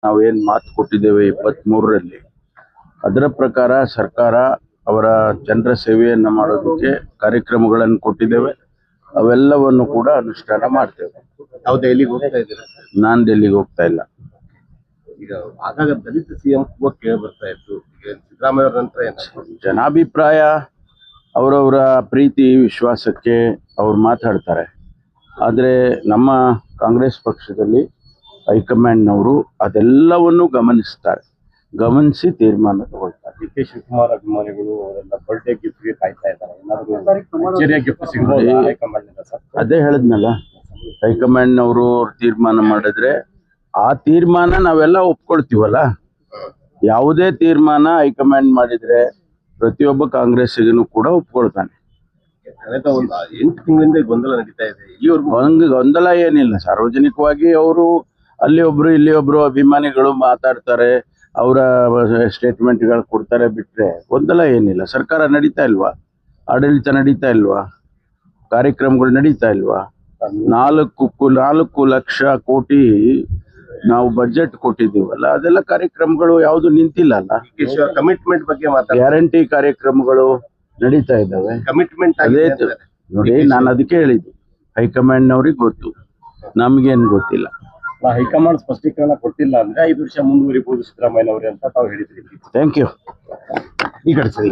ನಾವೇನು ಮಾತು ಕೊಟ್ಟಿದ್ದೇವೆ 23ರಲ್ಲಿ ಅದರ ಪ್ರಕಾರ ಸರ್ಕಾರ ಅವರ ಜನರ ಸೇವೆಯನ್ನು ಮಾಡೋದಕ್ಕೆ ಕಾರ್ಯಕ್ರಮಗಳನ್ನು ಕೊಟ್ಟಿದ್ದೇವೆ. ಅವೆಲ್ಲವನ್ನು ಕೂಡ ಅನುಷ್ಠಾನ ಮಾಡ್ತೇವೆ. ನಾವು ದೆಹಲಿಗೆ ಹೋಗ್ತಾ ಇದ್ದೀರಾ? ನಾನು ಡೆಲ್ಲಿಗೆ ಹೋಗ್ತಾ ಇಲ್ಲ. ಈಗ ಆಗಾಗ ದಲಿತ ಸಿಎಂ ಕೂಗ ಕೇಳಿ ಬರ್ತಾ ಇತ್ತು. ಸಿದ್ದರಾಮಯ್ಯ ಅವರ ನಂತರ ಜನಾಭಿಪ್ರಾಯ ಅವರವರ ಪ್ರೀತಿ ವಿಶ್ವಾಸಕ್ಕೆ ಅವ್ರು ಮಾತಾಡ್ತಾರೆ. ಆದರೆ ನಮ್ಮ ಕಾಂಗ್ರೆಸ್ ಪಕ್ಷದಲ್ಲಿ ಹೈಕಮಾಂಡ್ನವರು ಅದೆಲ್ಲವನ್ನು ಗಮನಿಸಿ ತೀರ್ಮಾನ ತಗೊಳ್ತಾರೆ. ಡಿ ಕೆ ಶಿವಕುಮಾರ್ ಅಭಿಮಾನಿಗಳು ಅವರೆಲ್ಲ ಬರ್ಡೇ ಗಿಫ್ಟ್ಗೆ ಕಾಯ್ತಾ ಇದ್ದಾರೆ. ಏನಾದರೂ ಗಿಫ್ಟ್ ಸಿಗಬಹುದು ಹೈಕಮಾಂಡ್ ಸರ್? ಅದೇ ಹೇಳಿದ್ನಲ್ಲ, ಹೈಕಮಾಂಡ್ನವರು ತೀರ್ಮಾನ ಮಾಡಿದ್ರೆ ಆ ತೀರ್ಮಾನ ನಾವೆಲ್ಲ ಒಪ್ಕೊಳ್ತೀವಲ್ಲ. ಯಾವುದೇ ತೀರ್ಮಾನ ಹೈಕಮಾಂಡ್ ಮಾಡಿದ್ರೆ ಪ್ರತಿಯೊಬ್ಬ ಕಾಂಗ್ರೆಸ್ಸಿಗೂ ಕೂಡ ಒಪ್ಕೊಳ್ತಾನೆ. ಕಳೆದ ಒಂದು 8 ತಿಂಗಳಿಂದ ಗೊಂದಲ ನಡೀತಾ ಇದೆ. ಈವರೆಗೂ ಗೊಂದಲ ಏನಿಲ್ಲ. ಸಾರ್ವಜನಿಕವಾಗಿ ಅವರು ಅಲ್ಲಿ ಒಬ್ರು ಇಲ್ಲಿ ಒಬ್ರು ಅಭಿಮಾನಿಗಳು ಮಾತಾಡ್ತಾರೆ, ಅವರ ಸ್ಟೇಟ್ಮೆಂಟ್ಗಳು ಕೊಡ್ತಾರೆ. ಬಿಟ್ರೆ ಗೊಂದಲ ಏನಿಲ್ಲ. ಸರ್ಕಾರ ನಡೀತಾ ಇಲ್ವಾ? ಆಡಳಿತ ನಡೀತಾ ಇಲ್ವಾ? ಕಾರ್ಯಕ್ರಮಗಳು ನಡೀತಾ ಇಲ್ವಾ? 4 ಲಕ್ಷ ಕೋಟಿ ನಾವು ಬಜೆಟ್ ಕೊಟ್ಟಿದ್ದೀವಲ್ಲ, ಅದೆಲ್ಲ ಕಾರ್ಯಕ್ರಮಗಳು ಯಾವುದು ನಿಂತಿಲ್ಲ ಅಲ್ಲ. ಕಮಿಟ್ಮೆಂಟ್ ಬಗ್ಗೆ ಗ್ಯಾರಂಟಿ ಕಾರ್ಯಕ್ರಮಗಳು ನಡೀತಾ ಇದ್ದಾವೆ. ಕಮಿಟ್ಮೆಂಟ್ ಅದೇ ನೋಡಿ, ನಾನು ಅದಕ್ಕೆ ಹೇಳಿದ್ದು, ಹೈಕಮಾಂಡ್ನವ್ರಿಗೆ ಗೊತ್ತು, ನಮ್ಗೇನು ಗೊತ್ತಿಲ್ಲ. ಹೈಕಮಾಂಡ್ ಸ್ಪಷ್ಟೀಕರಣ ಕೊಟ್ಟಿಲ್ಲ ಅಂದ್ರೆ 5 ವರ್ಷ ಮುಂದುವರಿಬಹುದು ಸಿದ್ದರಾಮಯ್ಯ ಅವರೇ ಅಂತ ತಾವು ಹೇಳಿದ್ರಿ. Thank you. ಈ ಕಡೆ ಸರಿ.